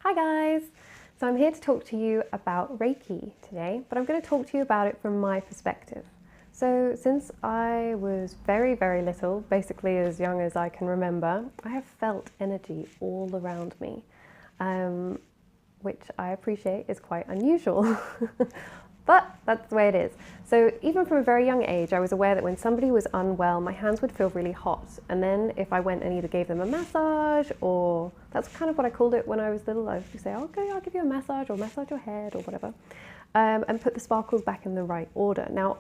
Hi guys! So I'm here to talk to you about Reiki today, but I'm going to talk to you about it from my perspective. So since I was very, very little, basically as young as I can remember, I have felt energy all around me, which I appreciate is quite unusual. But that's the way it is. So even from a very young age, I was aware that when somebody was unwell, my hands would feel really hot. And then if I went and either gave them a massage, or that's kind of what I called it when I was little, I would say, okay, I'll give you a massage or massage your head or whatever, and put the sparkles back in the right order. Now,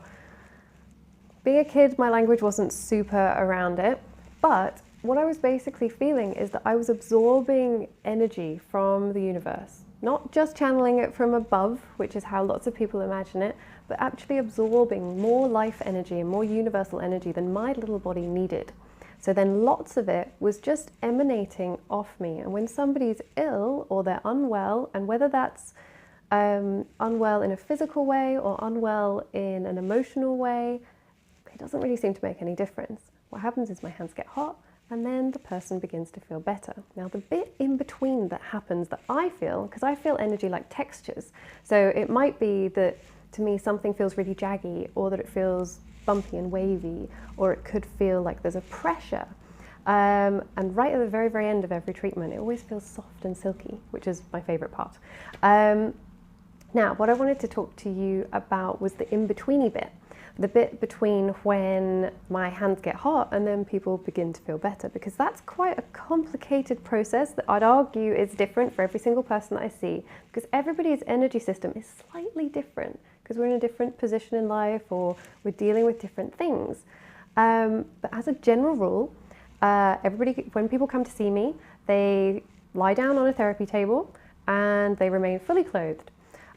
being a kid, my language wasn't super around it, but what I was basically feeling is that I was absorbing energy from the universe. Not just channeling it from above, which is how lots of people imagine it, but actually absorbing more life energy and more universal energy than my little body needed. So then lots of it was just emanating off me. And when somebody's ill or they're unwell, and whether that's unwell in a physical way or unwell in an emotional way, it doesn't really seem to make any difference. What happens is my hands get hot, and then the person begins to feel better. Now the bit in between that happens that I feel, because I feel energy like textures, so it might be that to me something feels really jaggy, or that it feels bumpy and wavy, or it could feel like there's a pressure. And right at the very, very end of every treatment, it always feels soft and silky, which is my favourite part. Now, what I wanted to talk to you about was the in-betweeny bit. The bit between when my hands get hot and then people begin to feel better, because that's quite a complicated process that I'd argue is different for every single person that I see, because everybody's energy system is slightly different because we're in a different position in life or we're dealing with different things. But as a general rule, when people come to see me, they lie down on a therapy table and they remain fully clothed.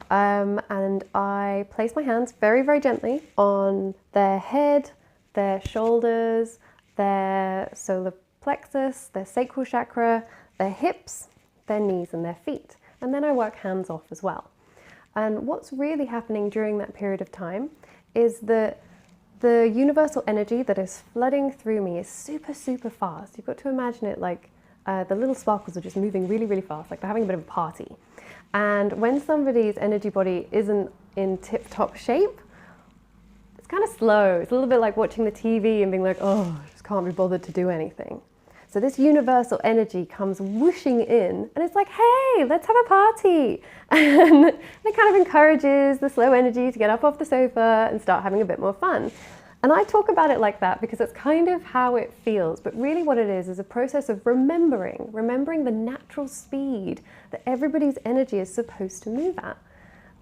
And I place my hands very, very gently on their head, their shoulders, their solar plexus, their sacral chakra, their hips, their knees and their feet. And then I work hands off as well. And what's really happening during that period of time is that the universal energy that is flooding through me is super, super fast. You've got to imagine it like the little sparkles are just moving really, really fast, like they're having a bit of a party. And when somebody's energy body isn't in tip-top shape, it's kind of slow. It's a little bit like watching the TV and being like, oh, I just can't be bothered to do anything. So this universal energy comes whooshing in and it's like, hey, let's have a party. And it kind of encourages the slow energy to get up off the sofa and start having a bit more fun. And I talk about it like that because it's kind of how it feels, but really what it is a process of remembering the natural speed that everybody's energy is supposed to move at.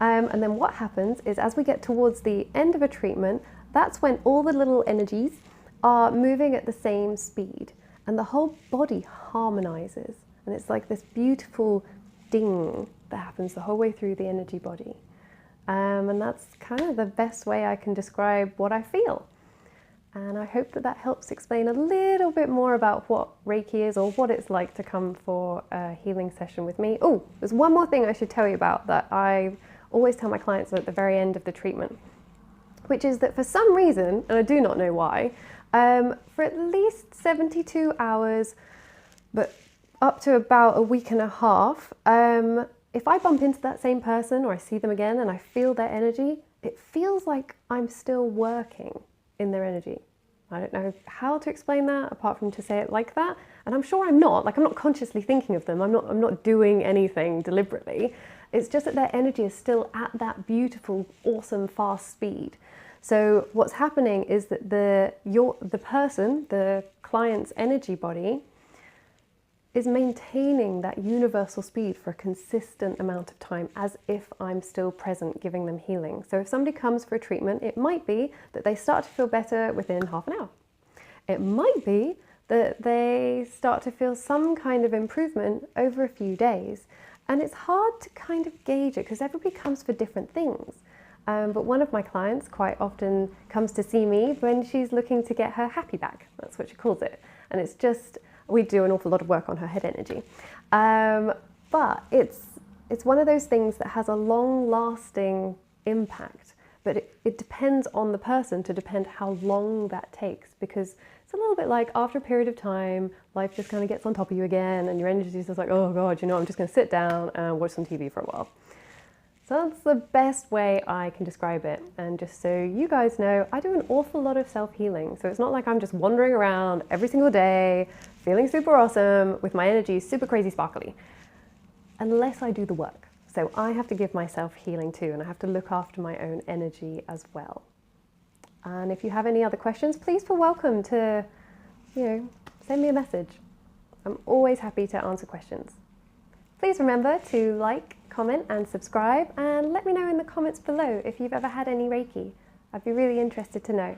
And then what happens is as we get towards the end of a treatment, that's when all the little energies are moving at the same speed and the whole body harmonizes. And it's like this beautiful ding that happens the whole way through the energy body. And that's kind of the best way I can describe what I feel. And I hope that helps explain a little bit more about what Reiki is or what it's like to come for a healing session with me. Oh, there's one more thing I should tell you about that I always tell my clients at the very end of the treatment, which is that for some reason, and I do not know why, for at least 72 hours, but up to about a week and a half, if I bump into that same person or I see them again and I feel their energy, it feels like I'm still working in their energy. I don't know how to explain that apart from to say it like that. And I'm sure I'm not consciously thinking of them. I'm not doing anything deliberately. It's just that their energy is still at that beautiful, awesome, fast speed. So what's happening is that the client's energy body is maintaining that universal speed for a consistent amount of time as if I'm still present giving them healing. So if somebody comes for a treatment, it might be that they start to feel better within half an hour. It might be that they start to feel some kind of improvement over a few days. And it's hard to kind of gauge it because everybody comes for different things. But one of my clients quite often comes to see me when she's looking to get her happy back. That's what she calls it. And it's just, we do an awful lot of work on her head energy. But it's one of those things that has a long-lasting impact but it depends on the person to depend how long that takes, because it's a little bit like after a period of time, life just kind of gets on top of you again and your energy is just like, oh God, you know, I'm just going to sit down and watch some TV for a while. So that's the best way I can describe it. And just so you guys know, I do an awful lot of self-healing. So it's not like I'm just wandering around every single day, feeling super awesome with my energy super crazy sparkly, unless I do the work. So I have to give myself healing too, and I have to look after my own energy as well. And if you have any other questions, please feel welcome to, send me a message. I'm always happy to answer questions. Please remember to like, comment and subscribe, and let me know in the comments below if you've ever had any Reiki. I'd be really interested to know.